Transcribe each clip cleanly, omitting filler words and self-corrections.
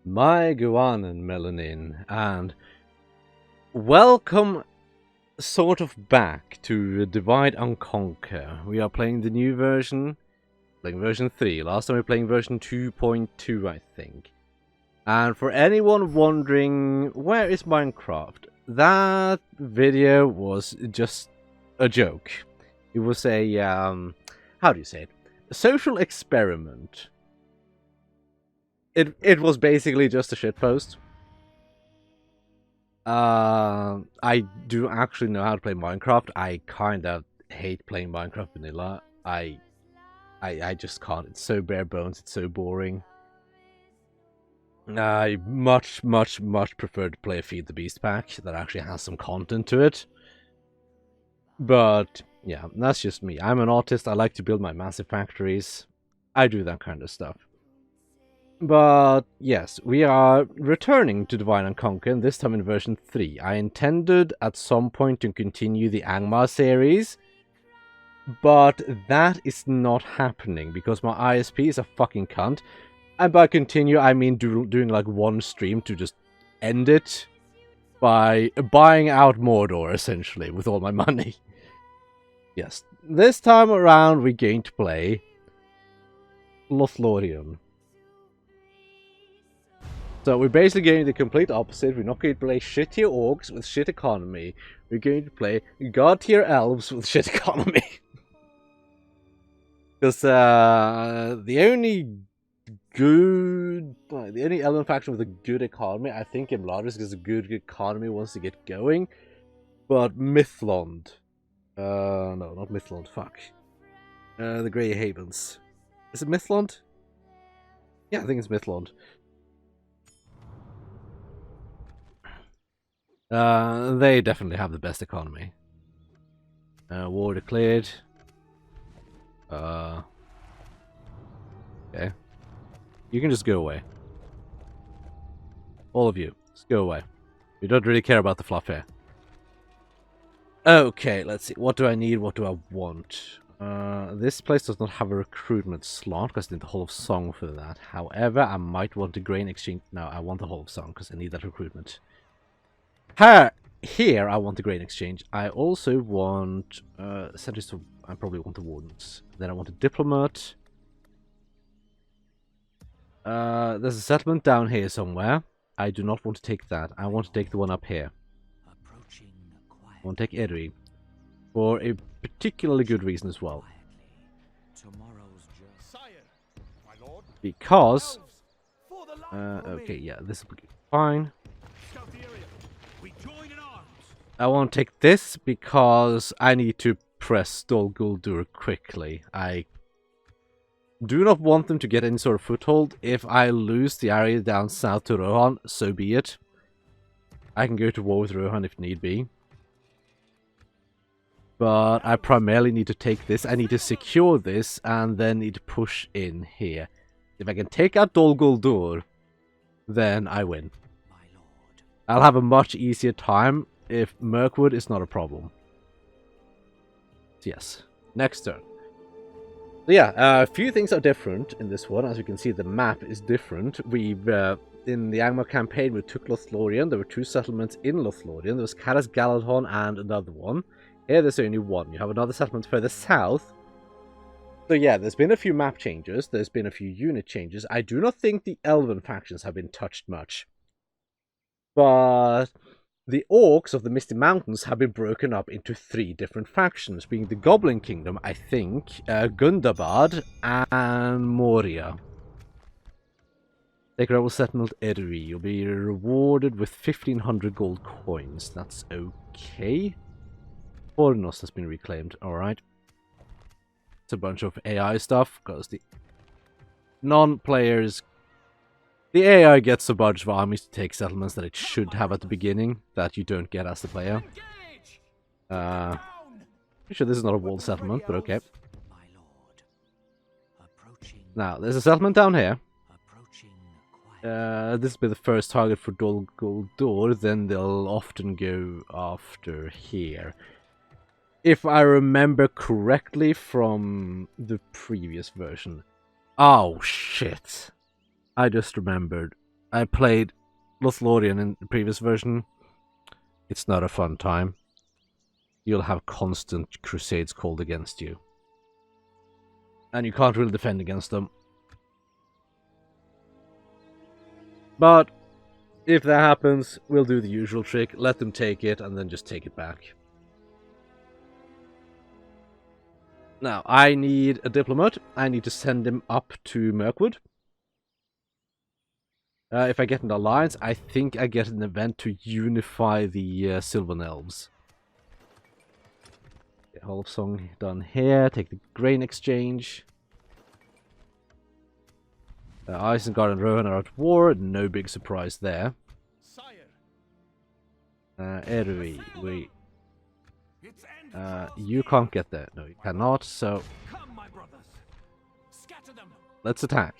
My Guanan Melanin, and welcome sort of back to Divide and Conquer. We are playing the new version, playing version 3. Last time we were playing version 2.2, I think. And for anyone wondering, where is Minecraft? That video was just a joke. It was a, how do you say it? A social experiment. It was basically just a shitpost. I do actually know how to play Minecraft. I kind of hate playing Minecraft vanilla. I just can't. It's so bare bones. It's so boring. I much prefer to play a Feed the Beast pack that actually has some content to it. But yeah, that's just me. I'm an artist. I like to build my massive factories. I do that kind of stuff. But yes, we are returning to Divide and Conquer, and this time in version 3. I intended at some point to continue the Angmar series, but that is not happening because my ISP is a fucking cunt. And by continue, I mean doing like one stream to just end it by buying out Mordor, essentially, with all my money. Yes, this time around we're going to play Lothlorien. So we're basically getting the complete opposite. We're not going to play shit-tier orcs with shit economy. We're going to play god-tier elves with shit economy. Because the only Elven faction with a good economy, I think Imladris has a good economy once they get going. But Mithlond. No, not Mithlond, fuck. The Grey Havens. Is it Mithlond? Yeah, I think it's Mithlond. They definitely have the best economy. War declared. Okay. You can just go away. All of you, just go away. We don't really care about the fluff here. Okay, let's see. What do I need? What do I want? This place does not have a recruitment slot because I need the Hall of Song for that. However, I might want a grain exchange. No, I want the Hall of Song because I need that recruitment. Here, I want the grain exchange. I also want centers of. I probably want the wardens. Then I want a diplomat. There's a settlement down here somewhere. I do not want to take that. I want to take the one up here. I want to take Edri for a particularly good reason as well. Because okay, yeah, this will be fine. I want to take this because I need to press Dol Guldur quickly. I do not want them to get any sort of foothold. If I lose the area down south to Rohan, so be it. I can go to war with Rohan if need be. But I primarily need to take this. I need to secure this and then need to push in here. If I can take out Dol Guldur, then I win. I'll have a much easier time if Mirkwood is not a problem. Yes. Next turn. So yeah, a few things are different in this one. As you can see, the map is different. We've, in the Angmar campaign, we took Lothlorien. There were 2 settlements in Lothlorien. There was Caras Galadhrim and another one. Here there's only one. You have another settlement further south. So yeah, there's been a few map changes. There's been a few unit changes. I do not think the Elven factions have been touched much. But the orcs of the Misty Mountains have been broken up into 3 different factions, being the Goblin Kingdom, I think, Gundabad, and Moria. Take rebel settlement Edri. You'll be rewarded with 1500 gold coins. That's okay. Fornos has been reclaimed. Alright. It's a bunch of AI stuff, because the non-players... The AI gets a bunch of armies to take settlements that it should have at the beginning, that you don't get as the player. Pretty sure this is not a walled settlement, but okay. Now, there's a settlement down here. This will be the first target for Dol Guldur, then they'll often go after here. If I remember correctly from the previous version. Oh, shit. I just remembered. I played Lothlorien in the previous version. It's not a fun time. You'll have constant crusades called against you. And you can't really defend against them. But if that happens, we'll do the usual trick. Let them take it and then just take it back. Now, I need a diplomat. I need to send him up to Mirkwood. If I get an alliance, I think I get an event to unify the Sylvan Elves. Okay, Holsong done here. Take the grain exchange. Isengard and Rohan are at war. No big surprise there. Erwi, you can't get there. No, you cannot, so let's attack.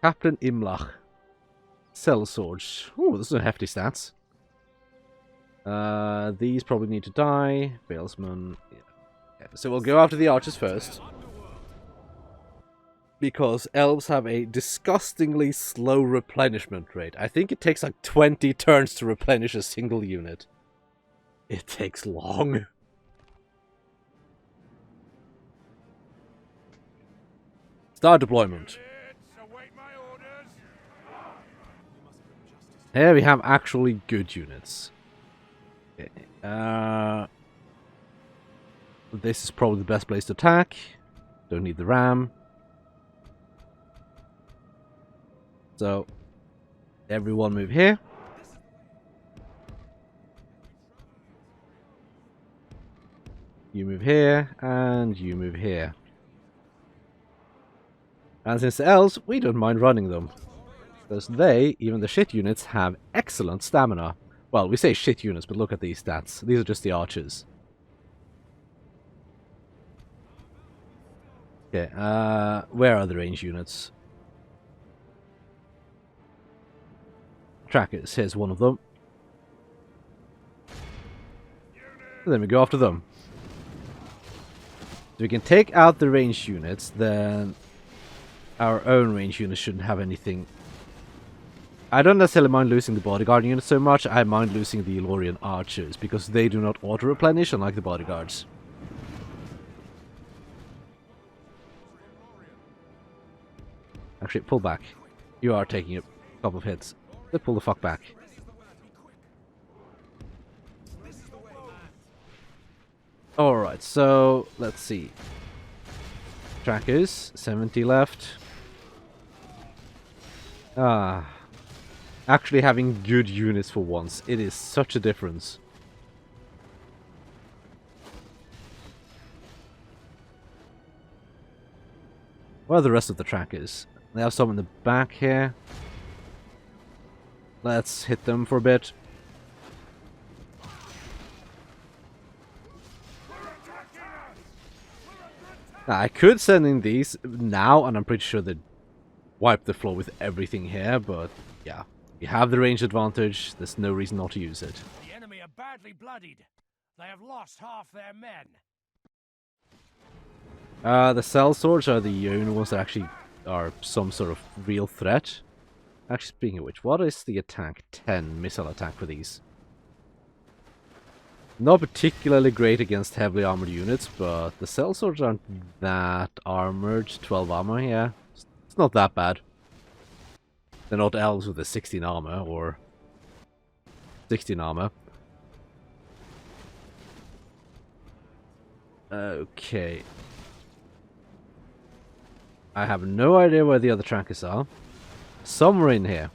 Captain Imlach. Sellswords. Ooh, those are hefty stats. These probably need to die. Balesman. Yeah. Okay, so we'll go after the archers first. Because elves have a disgustingly slow replenishment rate. I think it takes like 20 turns to replenish a single unit. It takes long. Start deployment. Here we have actually good units. Okay. This is probably the best place to attack. Don't need the ram. So, everyone move here. You move here, and you move here. And since the elves, we don't mind running them. Because they, even the shit units, have excellent stamina. Well, we say shit units, but look at these stats. These are just the archers. Okay, where are the range units? Trackers, here's one of them. And then we go after them. If we can take out the range units, then our own range units shouldn't have anything. I don't necessarily mind losing the bodyguard units so much, I mind losing the Elorian archers, because they do not auto-replenish, unlike the bodyguards. Actually, pull back. You are taking a couple of hits. Let's pull the fuck back. Alright, so let's see. Trackers, 70 left. Actually having good units for once. It is such a difference. Where are the rest of the trackers? They have some in the back here. Let's hit them for a bit. Now, I could send in these now, and I'm pretty sure they'd wipe the floor with everything here, but yeah. You have the range advantage, there's no reason not to use it. The enemy are badly bloodied. They have lost half their men. The sellswords are the only ones that actually are some sort of real threat. Actually, speaking of which, what is the attack? 10 missile attack for these. Not particularly great against heavily armored units, but the sellswords aren't that armored. 12 armor, yeah. It's not that bad. They're not elves with a 16 armor, or 16 armor. Okay. I have no idea where the other trackers are. Somewhere in here.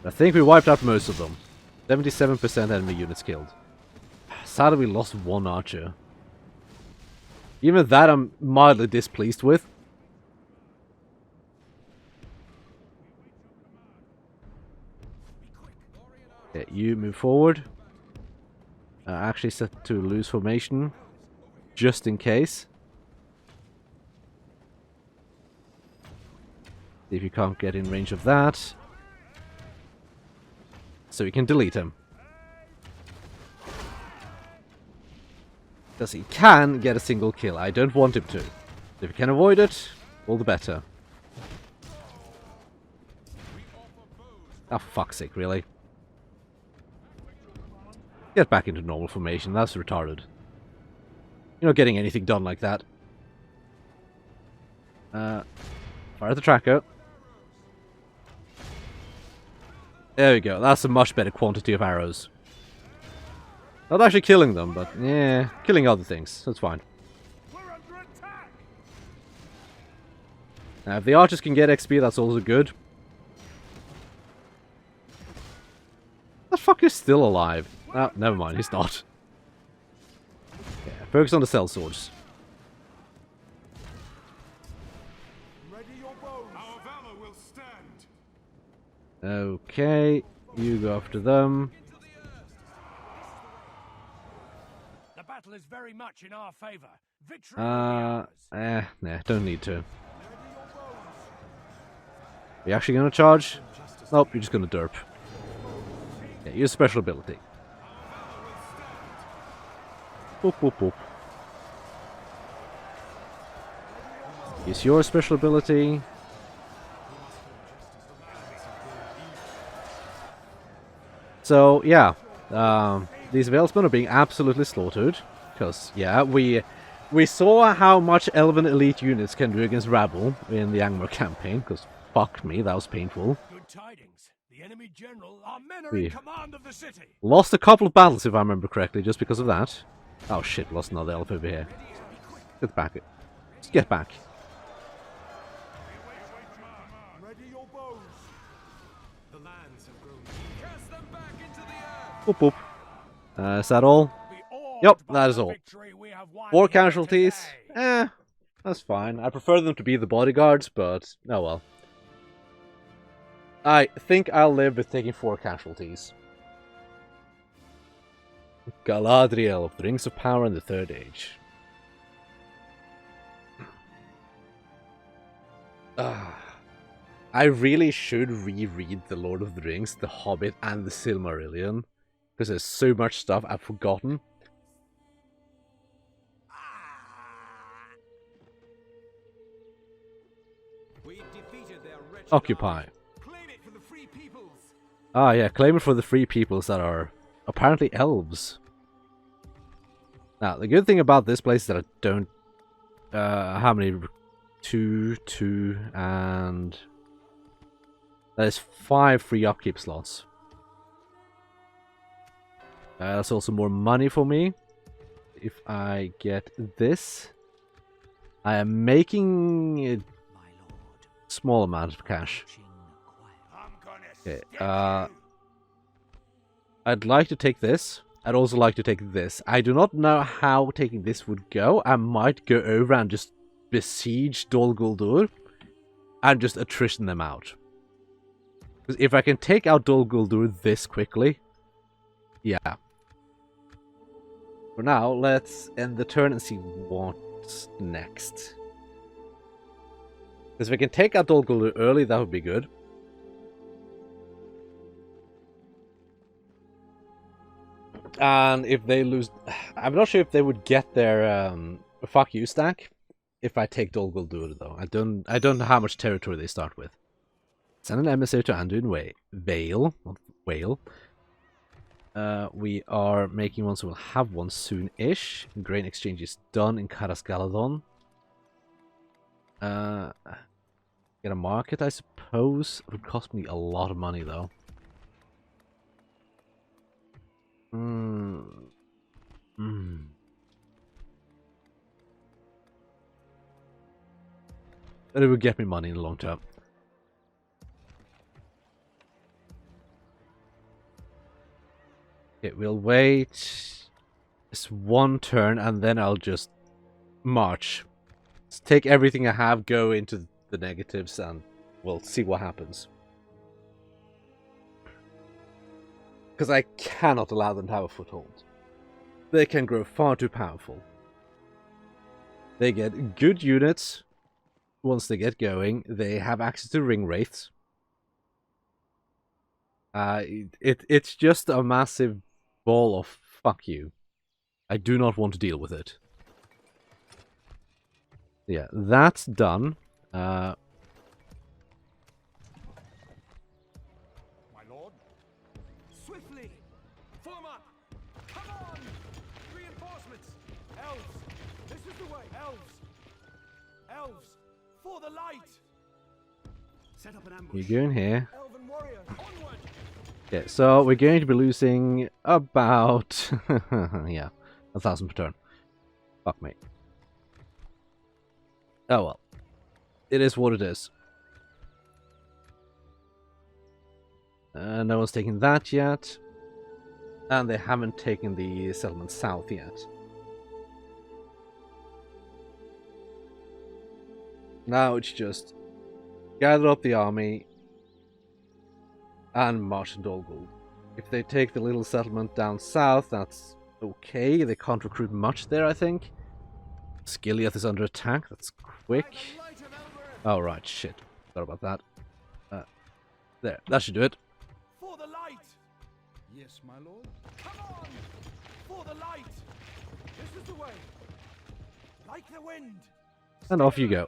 I think we wiped out most of them. 77% enemy units killed. Sadly, we lost one archer. Even that I'm mildly displeased with. Okay, you move forward. Actually set to loose formation. Just in case. See if you can't get in range of that. So we can delete him. Because he can get a single kill. I don't want him to. If we can avoid it, all the better. Oh, fuck's sake, really? Get back into normal formation, that's retarded. You're not getting anything done like that. Fire the tracker. There we go, that's a much better quantity of arrows. Not actually killing them, but yeah, killing other things, that's fine. Now, if the archers can get XP, that's also good. That fucker's still alive. Oh, never mind, he's not. Yeah, focus on the cell swords. Ready your bows. Our valor will stand. Okay, you go after them. The battle is very much in our favor. Victory will be ours. Nah, don't need to. Are you actually gonna charge? Nope, you're just gonna derp. Yeah, use special ability. Boop, boop, boop. Use your special ability. So, yeah. These Veilsmen are being absolutely slaughtered. Because, yeah, we saw how much Elven elite units can do against Rabble in the Angmar campaign. Because, fuck me, that was painful. Good tidings. The enemy general, our men are in command of the city. Lost a couple of battles, if I remember correctly, just because of that. Oh shit, lost another elf over here. Get back. Just get back. Ready your bows. The lands have grown. Cast them back into the earth. Boop, boop. Is that all? Yep, that is all. 4 casualties. That's fine. I prefer them to be the bodyguards, but oh well. I think I'll live with taking 4 casualties. Galadhrim, the Rings of Power in the Third Age. I really should reread The Lord of the Rings, The Hobbit, and The Silmarillion. Because there's so much stuff I've forgotten. Occupy. Ah, yeah, claim it for the free peoples that are apparently elves. Now, the good thing about this place is that I don't... how many? 2, and... There's 5 free upkeep slots. That's also more money for me. If I get this... I am making a small amount of cash. Okay, I'd like to take this. I'd also like to take this. I do not know how taking this would go. I might go over and just besiege Dol Guldur and just attrition them out. Because if I can take out Dol Guldur this quickly, yeah. For now, let's end the turn and see what's next. Because if I can take out Dol Guldur early, that would be good. And if they lose... I'm not sure if they would get their fuck you stack if I take Dol Guldur, though. I don't know how much territory they start with. Send an emissary to Anduin Vale. Not Whale. We are making one, so we'll have one soon-ish. Grain exchange is done in Karas Galadon. Get a market, I suppose. It would cost me a lot of money, though. But it would get me money in the long term. Okay, we'll wait just one turn and then I'll just march. Just take everything I have, go into the negatives, and we'll see what happens. Because I cannot allow them to have a foothold. They can grow far too powerful. They get good units once they get going. They have access to ring wraiths. It's just a massive ball of fuck you. I do not want to deal with it. Yeah, that's done. elves! For the light! Set up an ambush. You go in here. Elven warrior, onward! Okay, so we're going to be losing about yeah, 1,000 per turn. Fuck me. Oh well. It is what it is. No one's taken that yet. And they haven't taken the settlement south yet. Now it's just gather up the army and march to Dol Guldur. If they take the little settlement down south, that's okay. They can't recruit much there, I think. Skiliath is under attack. That's quick. Oh, right. Shit. Forgot about that. There. That should do it. For the light! Yes, my lord. Come on! For the light! This is the way. Like the wind. And off you go.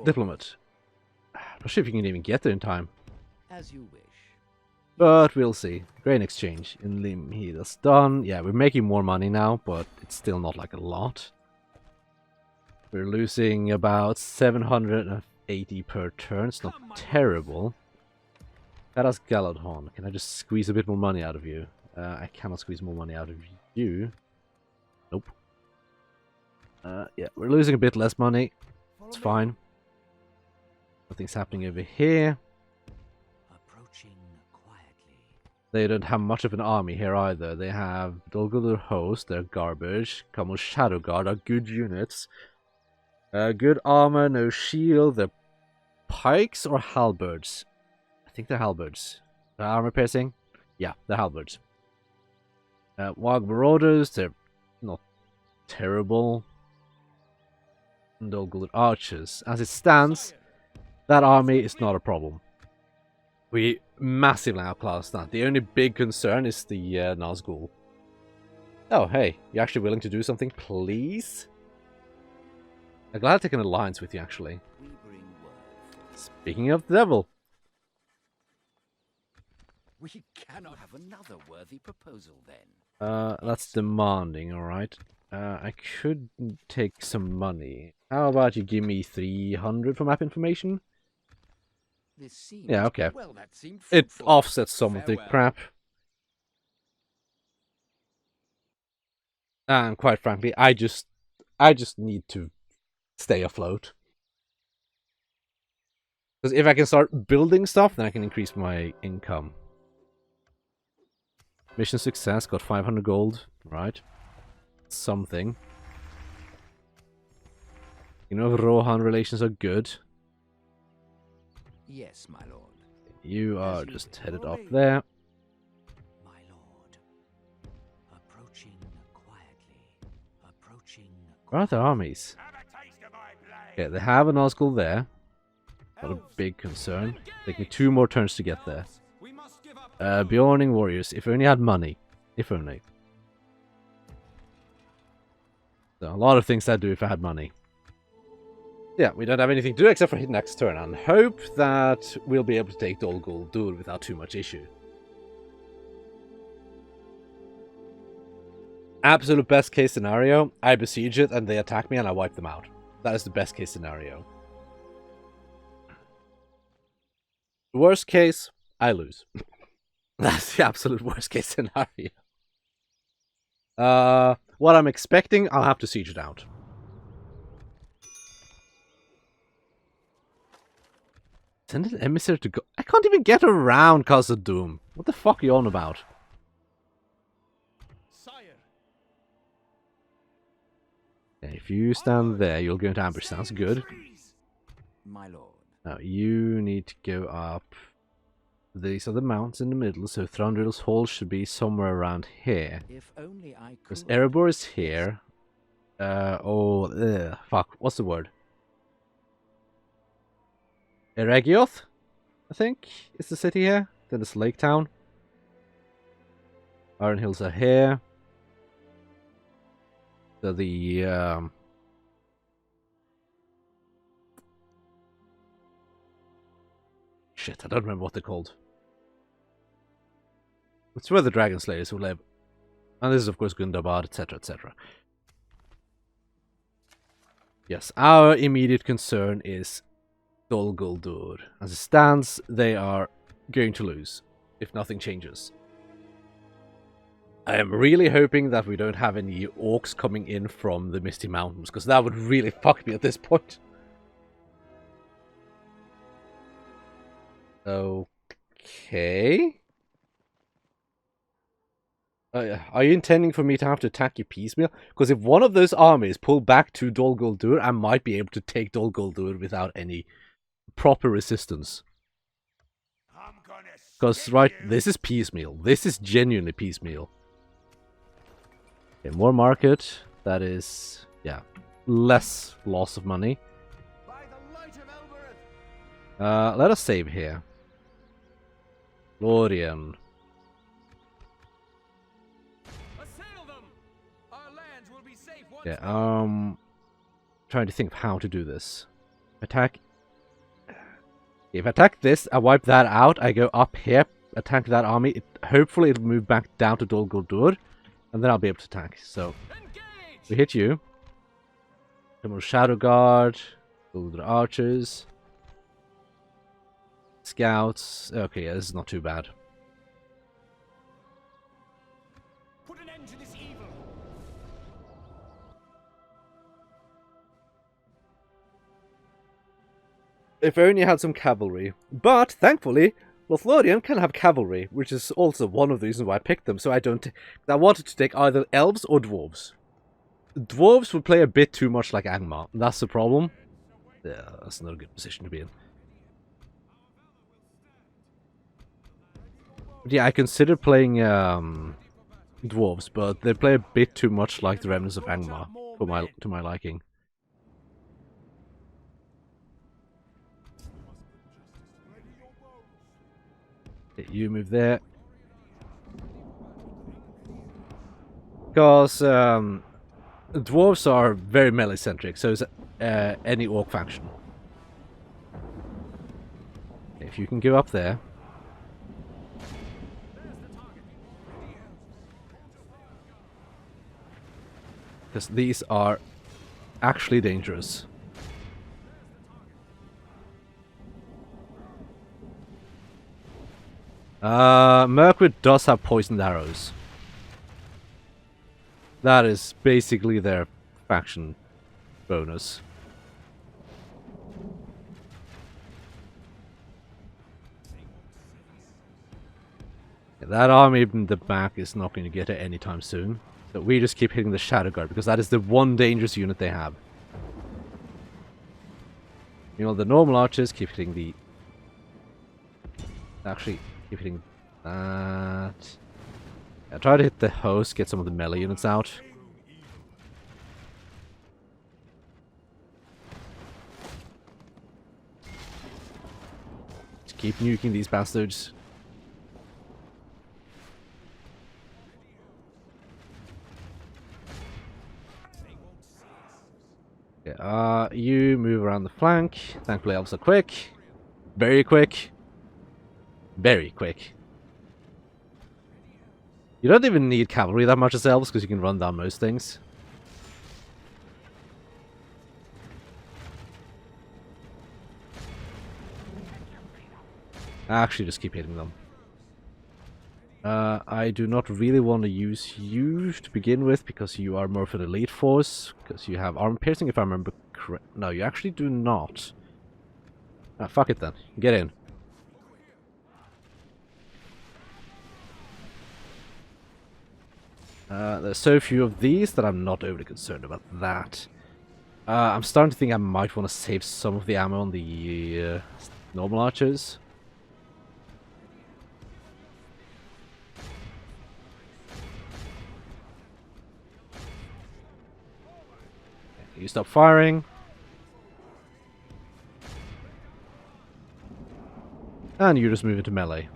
Diplomat. Not sure if you can even get there in time. As you wish. But we'll see. Grain exchange in Limhi. That's done. Yeah, we're making more money now, but it's still not like a lot. We're losing about 780 per turn. It's not terrible. That's Galadhrim. Can I just squeeze a bit more money out of you? I cannot squeeze more money out of you. Nope. Yeah, we're losing a bit less money. It's fine. Nothing's happening over here. Approaching quietly. They don't have much of an army here either. They have Dol Guldur host, they're garbage. Kamel's Shadow Guard are good units. Good armor, no shield. They're pikes or halberds? I think they're halberds. Armor piercing? Yeah, they're halberds. Wag Marauders, they're not terrible. Dol Guldur archers. As it stands, that army is not a problem. We massively outclass that. The only big concern is the Nazgul. Oh, hey, you actually willing to do something, please? I'm glad to take an alliance with you, actually. We bring word. Speaking of the devil. We cannot have another worthy proposal then. That's demanding, alright. I could take some money. How about you give me 300 for map information? This seems, Yeah, okay. well, that seemed It fruitful. offsets some of the Farewell. crap. And quite frankly, I just need to stay afloat. Because if I can start building stuff, then I can increase my income. Mission success, got 500 gold, right? Something. You know, Rohan relations are good. Yes, my lord. You are As you just wish. headed off there. My lord. Approaching quietly. Approaching Where are the armies? Have a taste of my blade! Okay, they have an Nazgul there. Not a big concern. Take me 2 more turns to get there. We must give up. Bjorning warriors. If I only had money. If only. So, a lot of things I'd do if I had money. Yeah, we don't have anything to do except for hit next turn, and hope that we'll be able to take Dol Guldur without too much issue. Absolute best case scenario, I besiege it and they attack me and I wipe them out. That is the best case scenario. Worst case, I lose. That's the absolute worst case scenario. What I'm expecting, I'll have to siege it out. Send an emissary to go. I can't even get around Khazad Doom. What the fuck are you on about? Sire. Okay, if you stand there, you'll go into ambush. Sounds good. my lord. Now, you need to go up. These are the mounts in the middle, so Thranduil's Hall should be somewhere around here. If only I Because could. Erebor is here. Fuck, what's the word? Eregioth, I think, is the city here. Then it's Lake Town. Iron Hills are here. So the shit, I don't remember what they're called. It's where the Dragon Slayers will live. And this is of course Gundabad, etc, etc. Yes, our immediate concern is Dol Guldur. As it stands, they are going to lose, if nothing changes. I am really hoping that we don't have any orcs coming in from the Misty Mountains, because that would really fuck me at this point. Okay. Are you intending for me to have to attack you piecemeal? Because if one of those armies pull back to Dol Guldur, I might be able to take Dol Guldur without any proper resistance. Because, right, this is piecemeal. This is genuinely piecemeal. Okay, more market. That is, yeah, less loss of money. Let us save here. Lorien. Yeah, trying to think of how to do this. Attack. If I attack this, I wipe that out, I go up here, attack that army, hopefully it'll move back down to Dol Guldur, and then I'll be able to attack. So, we hit you. Come on, Shadow Guard, Guldur Archers, Scouts. Okay, yeah, this is not too bad. Put an end to this evil. If only I had some cavalry. But, thankfully, Lothlorien can have cavalry, which is also one of the reasons why I picked them, so I wanted to take either elves or dwarves. Dwarves would play a bit too much like Angmar, and that's the problem. Yeah, that's not a good position to be in. But yeah, I considered playing dwarves, but they play a bit too much like the remnants of Angmar, to my liking. You move there. Because dwarves are very melee-centric, so is any orc faction. If you can go up there. Because these are actually dangerous. Mirkwood does have poisoned arrows. That is basically their faction bonus. Yeah, that army in the back is not going to get it anytime soon. So we just keep hitting the Shadow Guard, because that is the one dangerous unit they have. You know, the normal archers keep hitting the... Actually... Keep hitting that. Yeah, try to hit the host, get some of the melee units out. Just keep nuking these bastards. Yeah, you move around the flank. Thankfully elves are quick. Very quick. Very quick. You don't even need cavalry that much as elves, because you can run down most things. Actually, just keep hitting them. I do not really want to use you to begin with, because you are more of an elite force, because you have armor piercing, if I remember correct. No, you actually do not. Ah, fuck it then. Get in. There's so few of these that I'm not overly concerned about that. I'm starting to think I might want to save some of the ammo on the normal archers. You stop firing. And you just move into melee.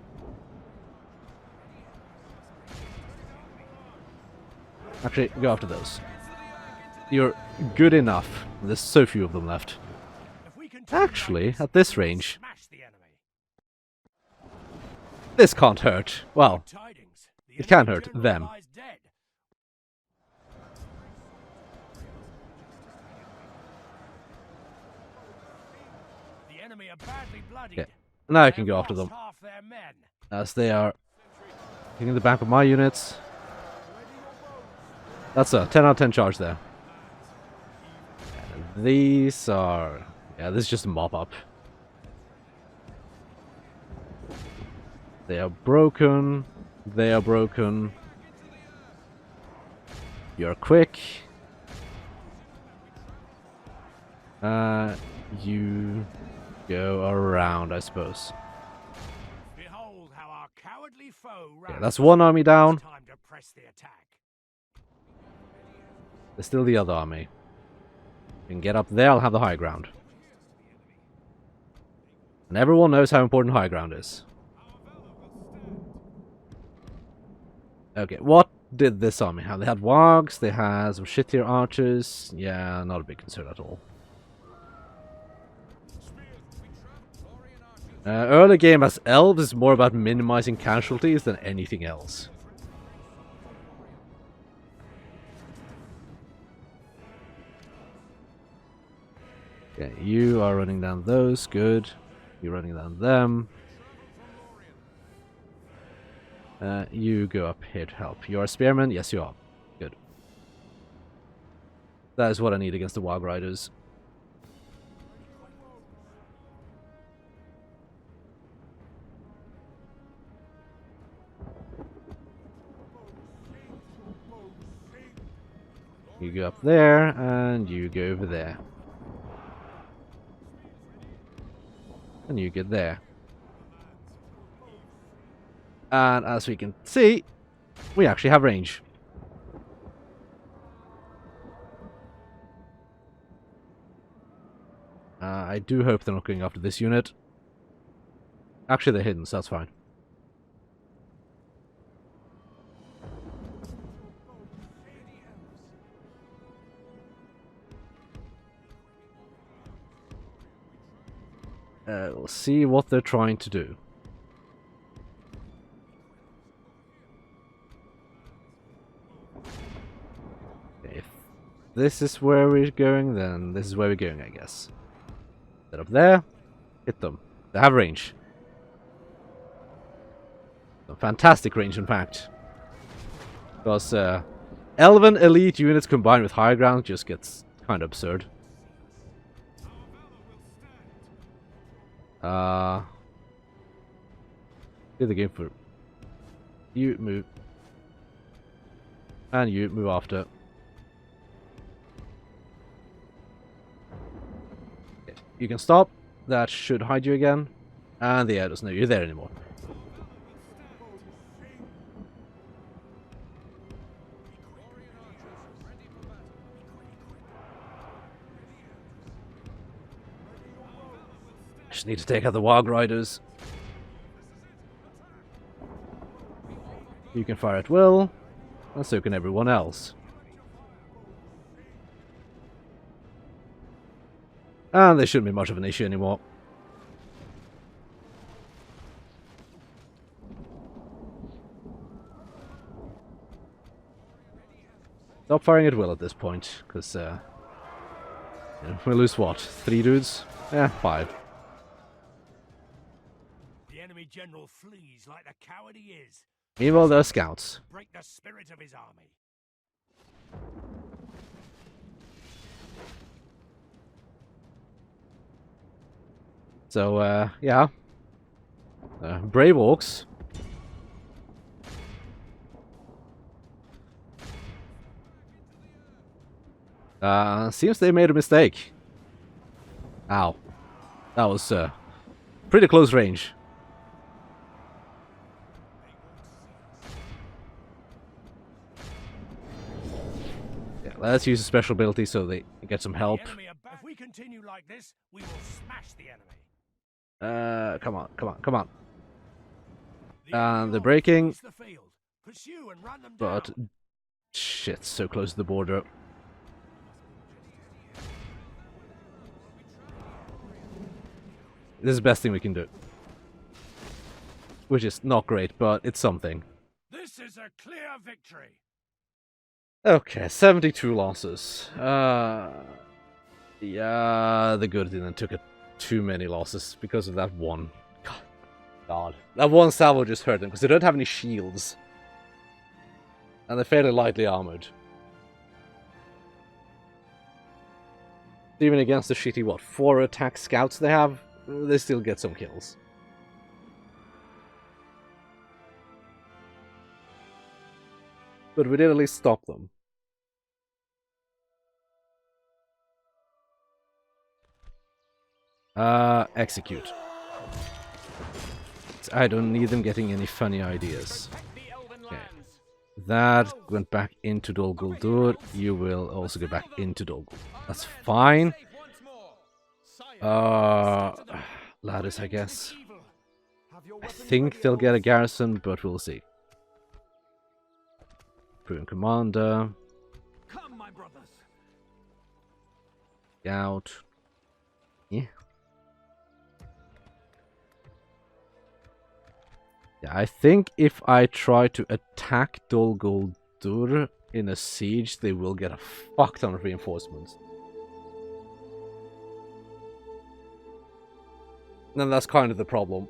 Actually, go after those. You're good enough. There's so few of them left. Actually, at this range, this can't hurt. Well, it can hurt them. enemy are badly bloodied. Okay. Now I can go after them. Half their men. As they are hitting the back of my units. That's a 10 out of 10 charge there. And these are... yeah, this is just a mop-up. They are broken. They are broken. You're quick. You go around, I suppose. Behold how our cowardly foe Yeah, that's one army down. time to press the attack. There's still the other army. You can get up there, I'll have the high ground. And everyone knows how important high ground is. Okay, what did this army have? They had wargs, they had some shittier archers. Yeah, not a big concern at all. Early game as elves is more about minimizing casualties than anything else. Okay, you are running down those, good. You're running down them. You go up here to help. You're a spearman? Yes, you are. Good. That is what I need against the Warg Riders. You go up there, and you go over there. And you get there. And as we can see, we actually have range. I do hope they're not going after this unit. Actually, they're hidden, so that's fine. We'll see what they're trying to do. If this is where we're going, then this is where we're going, I guess. Set up there, hit them. They have range. Some fantastic range, in fact. Because Elven elite units combined with high ground just gets kind of absurd. Did the game for you move, and you move after. Okay. You can stop. That should hide you again, and the air doesn't know you're there anymore. Just need to take out the Warg Riders. You can fire at will, and so can everyone else. And there shouldn't be much of an issue anymore. Stop firing at will at this point, because we lose what? 3 dudes? Yeah, 5. General flees like the coward he is. Meanwhile, they're scouts. Break the spirit of his army. So, yeah. Brave Orcs. Seems they made a mistake. Ow. That was, pretty close range. Let's use a special ability so they get some help. If we continue like this, we will smash the enemy. Come on, come on, come on. And they're breaking. But shit, so close to the border. This is the best thing we can do. Which is not great, but it's something. This is a clear victory. Okay, 72 losses. Yeah, the good then took a too many losses because of that one. God. That one salvo just hurt them, because they don't have any shields. And they're fairly lightly armored. Even against the shitty, what, 4 attack scouts they have, they still get some kills. But we did at least stop them. Execute. I don't need them getting any funny ideas. Okay. That went back into Dol Guldur. You will also go back into Dol Guldur. That's fine. Ladders, I guess. I think they'll get a garrison, but we'll see. Proven commander. Scout. Yeah. Yeah, I think if I try to attack Dol Guldur in a siege, they will get a fuck ton of reinforcements. And that's kind of the problem.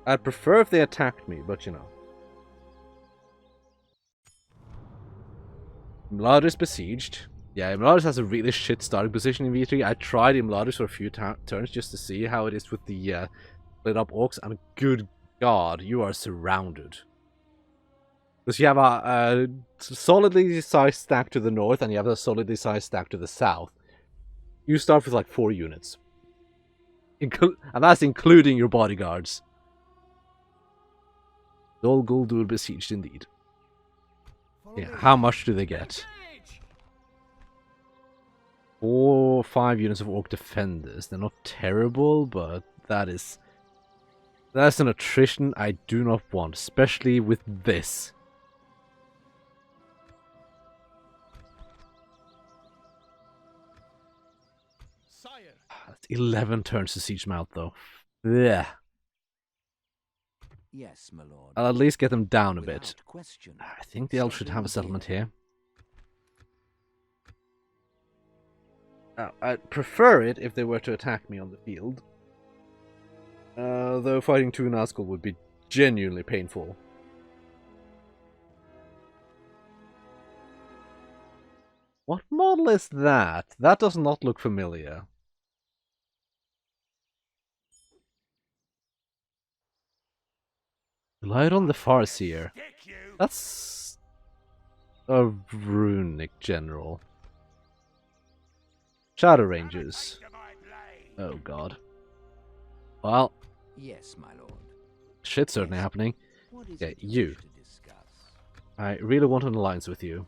I'd prefer if they attacked me, but you know. Imladris besieged. Yeah, Imladris has a really shit starting position in V3. I tried Imladris for a few turns just to see how it is with the split up orcs, and good god, you are surrounded. Because you have a solidly sized stack to the north, and you have a solidly sized stack to the south. You start with like 4 units. And that's including your bodyguards. Dol Guldur besieged indeed. Yeah, how much do they get? 4 or 5 units of orc defenders. They're not terrible, but that's an attrition I do not want, especially with this. That's 11 turns to siege mount, though. Yeah. Yes, my lord. I'll at least get them down a bit. Question. I think the elves should have a settlement here. I'd prefer it if they were to attack me on the field. Though fighting 2 Nazgul would be genuinely painful. What model is that? That does not look familiar. Relied on the Farseer. That's a runic general. Shadow Rangers. Oh god. Well. Yes, my lord. Shit's certainly happening. Okay, you. I really want an alliance with you.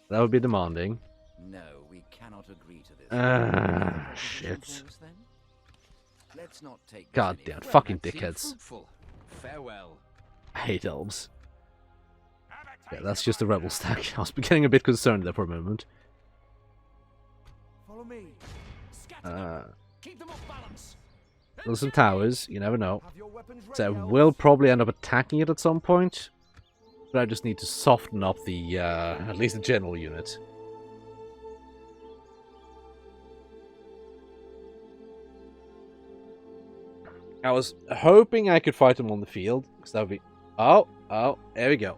That would be demanding. No, we cannot agree to this. Shit. Let's not take God damn, fucking dickheads. Farewell. I hate elves. Yeah, that's just a rebel stack. I was getting a bit concerned there for a moment. Follow me. Keep them off balance. There's some towers, you never know. So I will probably end up attacking it at some point. But I just need to soften up the, at least the general unit. I was hoping I could fight them on the field, because that would be... Oh, there we go.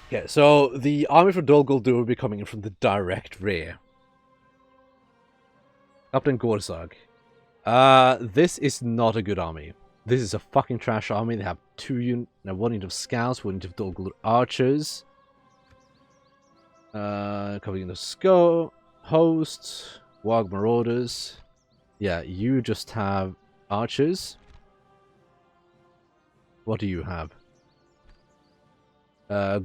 Okay, so the army for Dol Guldur will be coming in from the direct rear. Captain Gorzag. This is not a good army. This is a fucking trash army. They have 1 unit of scouts, 1 unit of Dol Guldur archers. Coming in the host, Warg Marauders. Yeah, you just have archers. What do you have?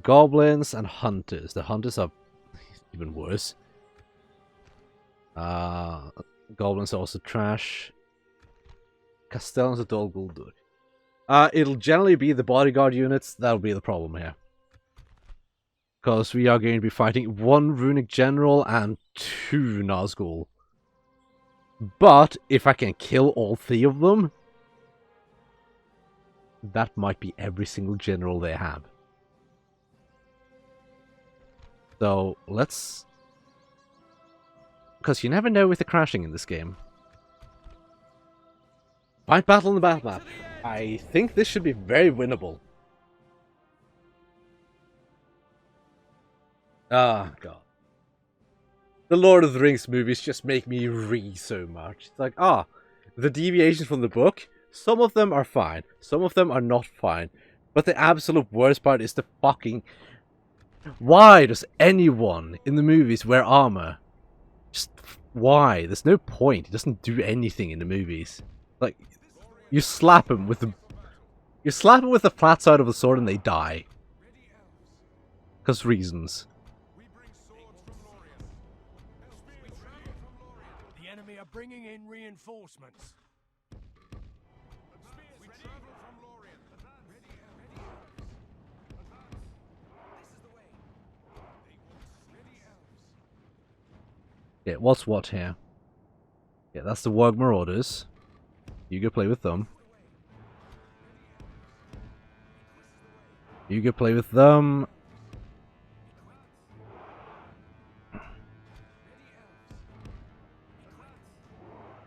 Goblins and hunters. The hunters are even worse. Goblins are also trash. Castellans of Dol Guldur. It'll generally be the bodyguard units. That'll be the problem here. Because we are going to be fighting 1 runic general and 2 Nazgul. But if I can kill all 3 of them, that might be every single general they have. So let's... because you never know with the crashing in this game. Fight battle on the battle map. I think this should be very winnable. Ah, God. The Lord of the Rings movies just make me so much. It's like, the deviations from the book, some of them are fine, some of them are not fine. But the absolute worst part is the fucking... why does anyone in the movies wear armor? Just why? There's no point. It doesn't do anything in the movies. Like, you slap him with the... you slap him with the flat side of the sword and they die. Because reasons. The enemy are bringing in reinforcements. We travel from Lorien. Ready, elves. This is the way. Ready, elves. Yeah, what's what here? Yeah, that's the Warg Marauders. You go play with them. You go play with them.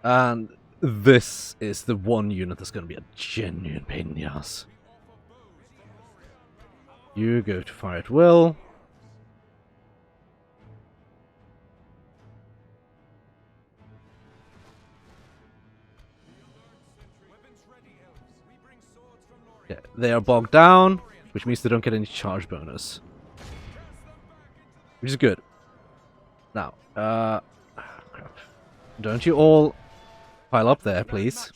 And this is the one unit that's going to be a genuine pain in the ass. You go to fire at will. Yeah, they are bogged down, which means they don't get any charge bonus. Which is good. Now, crap. Don't you all pile up there, please.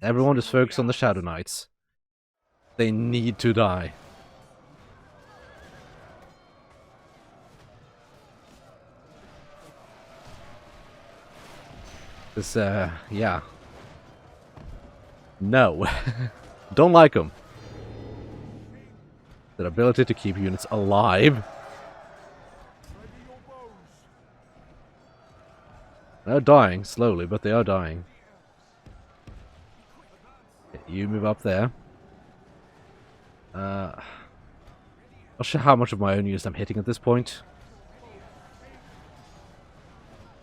Everyone just focus on the Shadow Knights. They need to die. This, yeah. No. Don't like them. Their ability to keep units alive. They're dying, slowly, but they are dying. Okay, you move up there. Not sure how much of my own units I'm hitting at this point.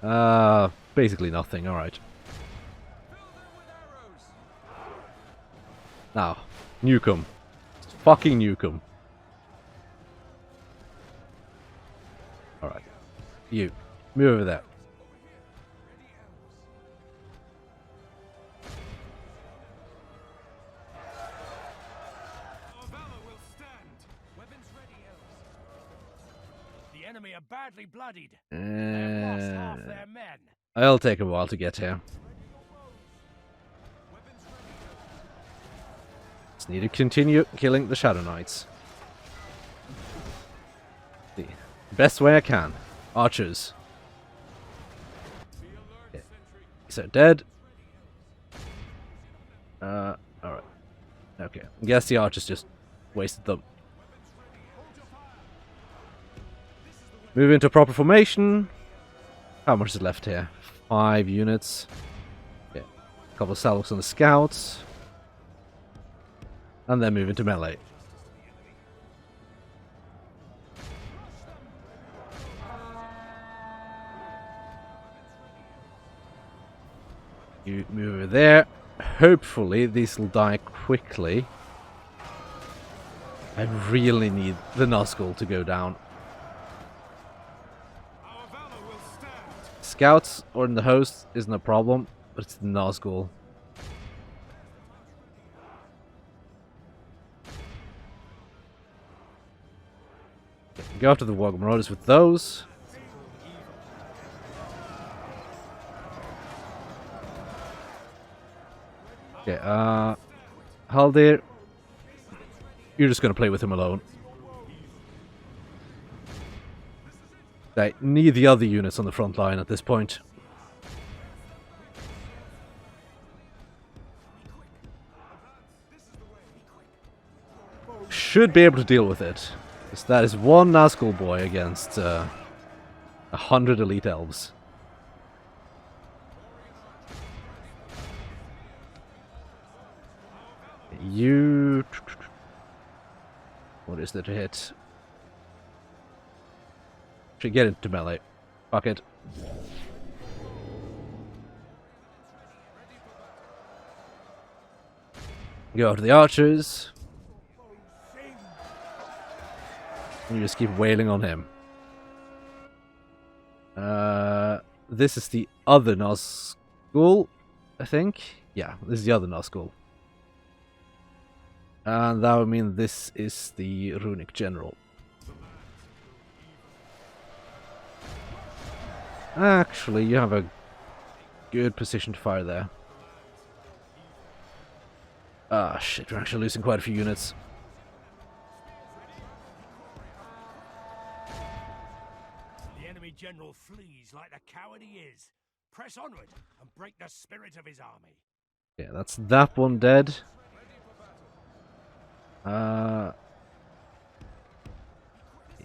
Basically nothing, alright. Now, nuke 'em. Fucking nuke 'em. Alright. You, move over there. Badly bloodied. They've lost half their men. It'll take a while to get here. Just need to continue killing the Shadow Knights. The best way I can. Archers. Okay. So dead. Alright. Okay. I guess the archers just wasted them. Move into proper formation. How much is left here? 5 units. Okay. A couple of salvoes on the scouts. And then move into melee. You move over there. Hopefully these will die quickly. I really need the Nazgul to go down. Scouts or in the host isn't a problem, but it's the Nazgul. Go after the Warg Marauders with those. Okay, Haldir, you're just gonna play with him alone. I need the other units on the front line at this point. Should be able to deal with it. Because that is one Nazgul boy against 100 elite elves. you... What is there to hit? Should get into melee. Fuck it. Go to the archers. You just keep wailing on him. This is the other Nazgul, I think. Yeah, this is the other Nazgul. And that would mean this is the Runic General. Actually, you have a good position to fire there. Ah, shit, we're actually losing quite a few units. The enemy general flees like the coward he is. Press onward and break the spirit of his army. Yeah, that's that one dead.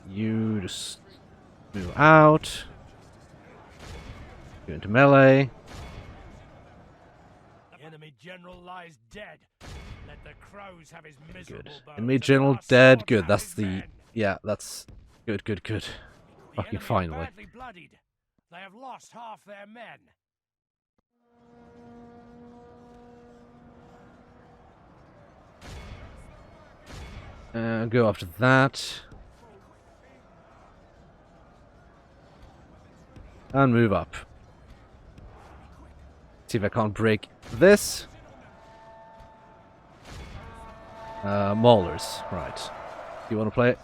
You just move out. Go into melee. The enemy general lies dead. Let the crows have his miserable Good. bones. Enemy general dead. Good. That's the... Yeah, that's... Good, good, good. The Fucking enemy are finally. badly bloodied. They have lost half their men. Go after that. And move up. See if I can't break this. Maulers, right. Do you want to play it?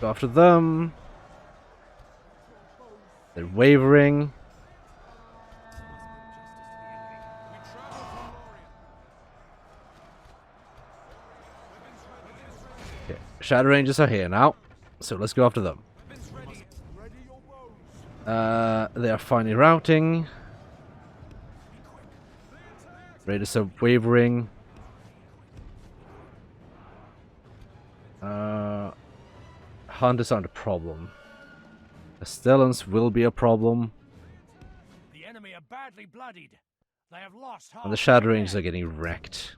Go after them. They're wavering. Okay, Shadow Rangers are here now, so let's go after them. They are finally routing. Raiders are wavering. Hunters aren't a problem. Castellans will be a problem. The enemy are badly bloodied. They have lost half And the Shadow their Rangers men. are getting wrecked.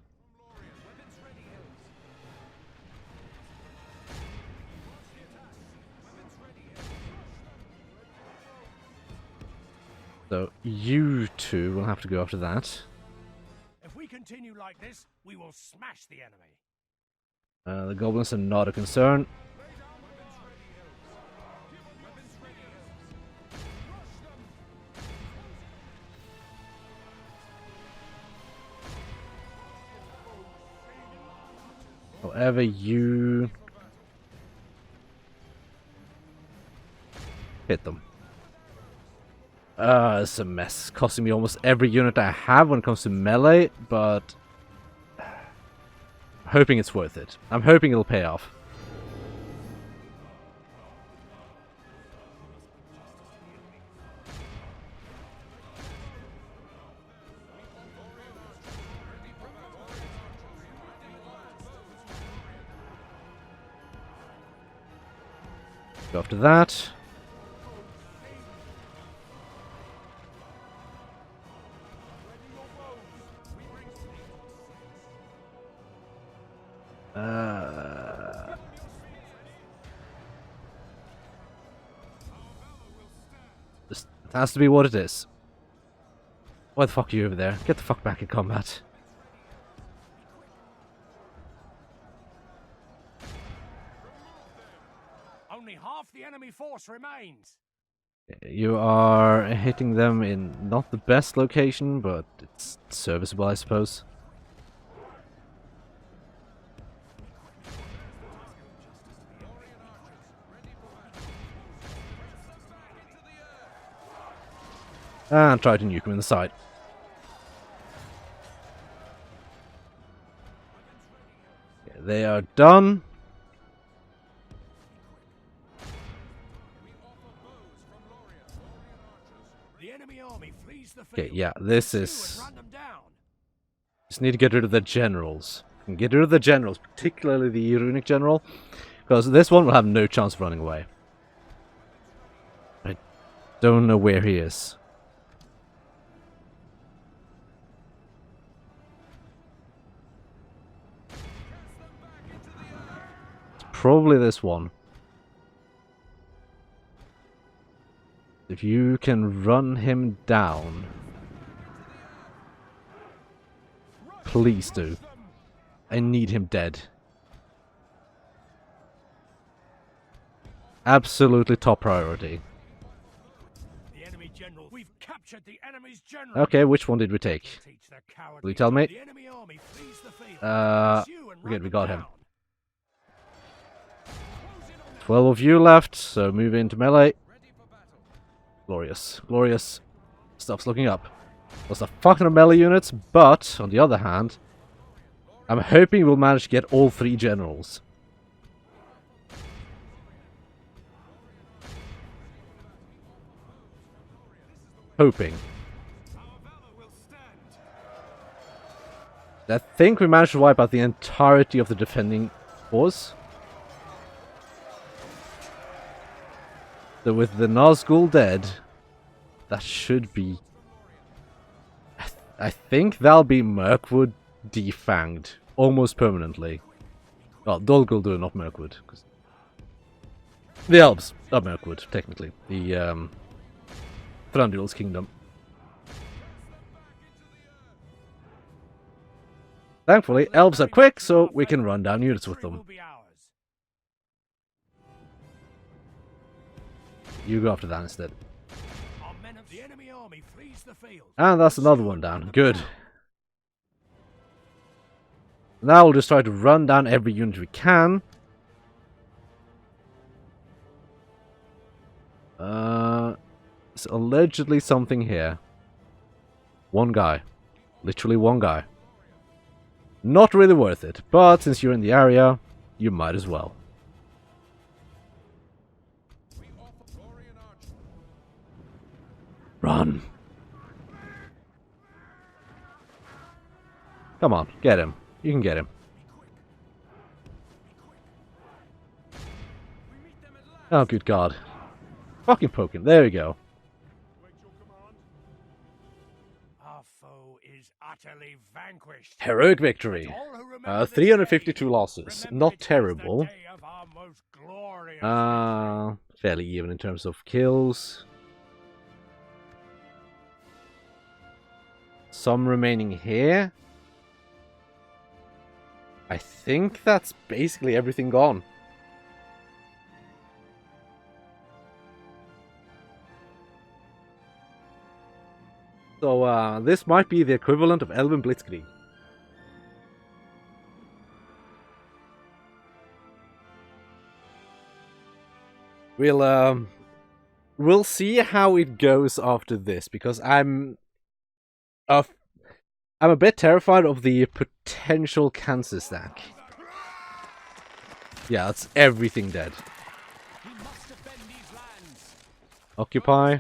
So you two will have to go after that. If we continue like this, we will smash the enemy. The goblins are not a concern. However, you hit them. It's a mess. Costing me almost every unit I have when it comes to melee, but hoping it's worth it. I'm hoping it'll pay off. Go after that. This has to be what it is. Why the fuck are you over there? Get the fuck back in combat. Only half the enemy force remains. You are hitting them in not the best location, but it's serviceable, I suppose. And try to nuke them in the side. Okay, they are done. The enemy army flees the Okay, field. yeah, this Pursue is... and run them down. Just need to get rid of the generals. And get rid of the generals, particularly the Runic general, because this one will have no chance of running away. I don't know where he is. probably this one. If you can run him down, please do. I need him dead. Absolutely top priority. The enemy general. We've captured the enemy's general. Okay, which one did we take? Will you tell me? The enemy army flees the field. Good, we got him. 12 of you left, so move into melee. Glorious, glorious. Stuff's looking up. Lots of fucking melee units, but on the other hand, I'm hoping we'll manage to get all 3 generals. Hoping. I think we managed to wipe out the entirety of the defending force. So with the Nazgul dead, that should be... I think that'll be Mirkwood defanged almost permanently. Well, Dol Guldur, not Mirkwood. The elves are Mirkwood, technically. The Thranduil's kingdom. Thankfully, elves are quick, so we can run down units with them. You go after that instead. And that's another one down. Good. Now we'll just try to run down every unit we can. There's allegedly something here. One guy. Literally one guy. Not really worth it, but since you're in the area, you might as well. Run. Come on, get him. You can get him. Oh, good God. Fucking poke him. There we go. Our foe is utterly vanquished. Heroic victory. 352 losses. Not terrible. Fairly even in terms of kills. Some remaining here. I think that's basically everything gone. So, this might be the equivalent of Elven Blitzkrieg. We'll see how it goes after this, because I'm a bit terrified of the potential cancer stack. Yeah, that's everything dead. Occupy.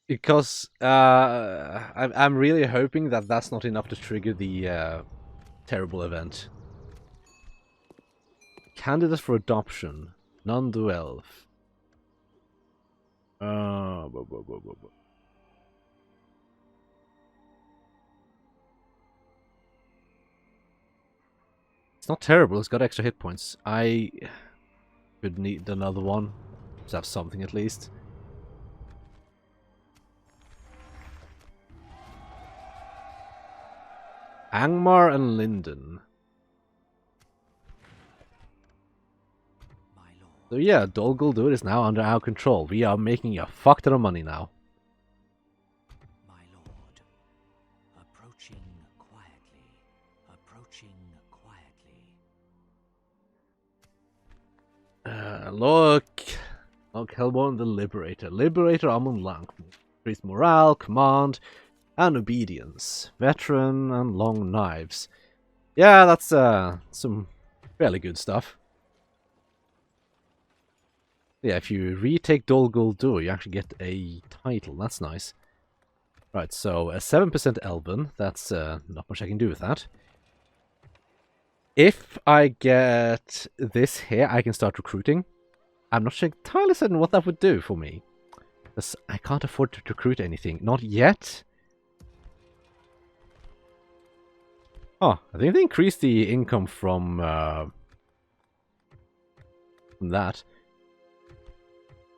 Because I'm really hoping that that's not enough to trigger the terrible event. Candidate for adoption. Non-duel. It's not terrible, it's got extra hit points. I could need another one. Let's have something at least. Angmar and Linden. So yeah, Dol Guldur is now under our control. We are making a fuck ton of money now. My lord, approaching quietly, approaching quietly. Look, Hellborn the Liberator. Liberator Amon Lang. Increased morale, command, and obedience. Veteran and long knives. Yeah, that's some fairly good stuff. Yeah, if you retake Dol Guldur, you actually get a title. That's nice. Right, so 7% Elven. That's not much I can do with that. If I get this here, I can start recruiting. I'm not entirely certain what that would do for me. Because I can't afford to recruit anything. Not yet. Oh, I think they increased the income from that.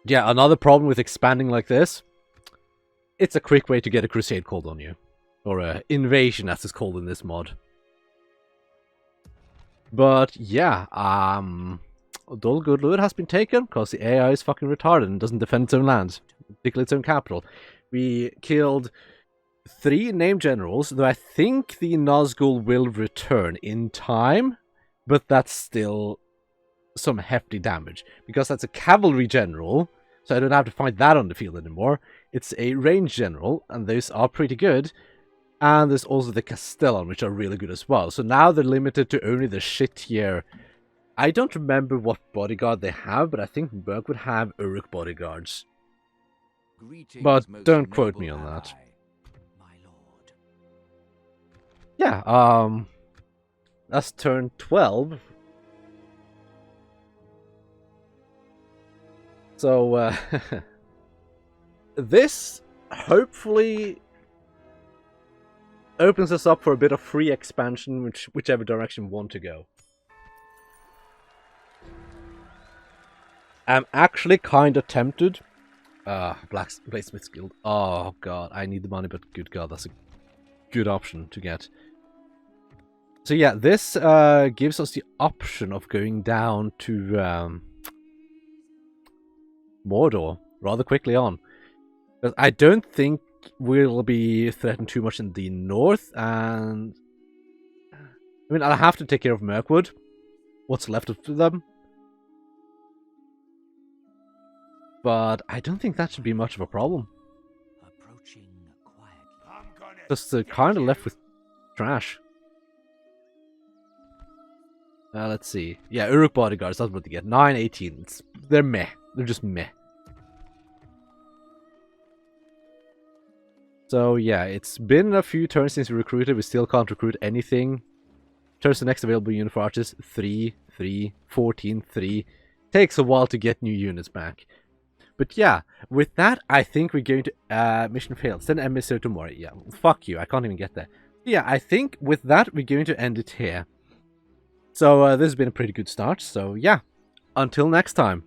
Yeah, another problem with expanding like this. It's a quick way to get a crusade called on you. Or a invasion, as it's called in this mod. But yeah, Dol Gudlud has been taken because the AI is fucking retarded and doesn't defend its own lands, particularly its own capital. We killed 3 named generals, though I think the Nazgul will return in time, but that's still some hefty damage, because that's a cavalry general, so I don't have to fight that on the field anymore. It's a range general, and those are pretty good. And there's also the Castellan, which are really good as well. So now they're limited to only the shit tier. I don't remember what bodyguard they have, but I think Berg would have Uruk bodyguards. Greetings, But don't most quote noble me on that. ally, my lord. Yeah, that's turn 12. So, this hopefully opens us up for a bit of free expansion, whichever direction we want to go. I'm actually kind of tempted. Blacksmith's Guild. Oh god, I need the money, but good god, that's a good option to get. So yeah, this gives us the option of going down to Mordor rather quickly on. Because I don't think we'll be threatened too much in the north, and I mean, I'll have to take care of Mirkwood, what's left of them. But I don't think that should be much of a problem. Approaching quietly. Just kind of left with trash. Let's see. Yeah, Uruk bodyguards, that's what they get. 9, 18. They're meh. They're just meh. So yeah, it's been a few turns since we recruited. We still can't recruit anything. Turns the next available unit for archers. 3, 3, 14, 3. Takes a while to get new units back. But yeah, with that, I think we're going to... mission failed. Send emissary tomorrow. Yeah, fuck you. I can't even get there. Yeah, I think with that, we're going to end it here. So this has been a pretty good start. So yeah, until next time.